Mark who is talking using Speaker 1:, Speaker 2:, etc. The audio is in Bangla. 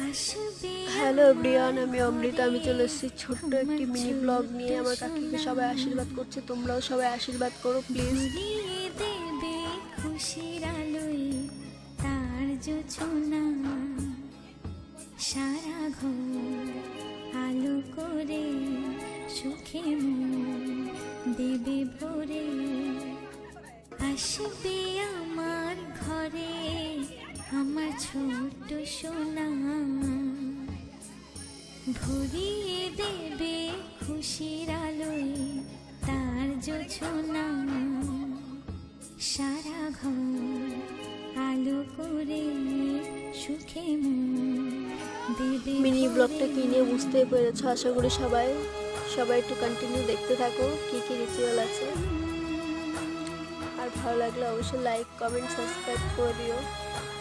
Speaker 1: হ্যালো এভরিওয়ান, আমি অমৃতা। আমি চলে এসেছি ছোট্ট একটি মিনি ব্লগ নিয়ে। আমার কাকিকে সবাই আশীর্বাদ করছে, তোমরাও সবাই আশীর্বাদ করো প্লিজ।
Speaker 2: দেবে খুশির আলোয় তার জোছনা, সারা ঘর আলো করে সুখে মন দেবে ভরে। আসবে আমার ঘরে আমার ছোট্ট সোনা, ভরিয়ে দেবে খুশির আলোয় তার জোছনা, সারা ঘর আলো করে সুখে মন দেবে।
Speaker 1: মিনি ব্লগটা কি নিয়ে বুঝতেই পেরেছো আশা করি। সবাই একটু কন্টিনিউ দেখতে থাকো, কি কি রিচুয়াল আছে। আর ভালো লাগলে অবশ্যই লাইক, কমেন্ট, সাবস্ক্রাইব করে দিও।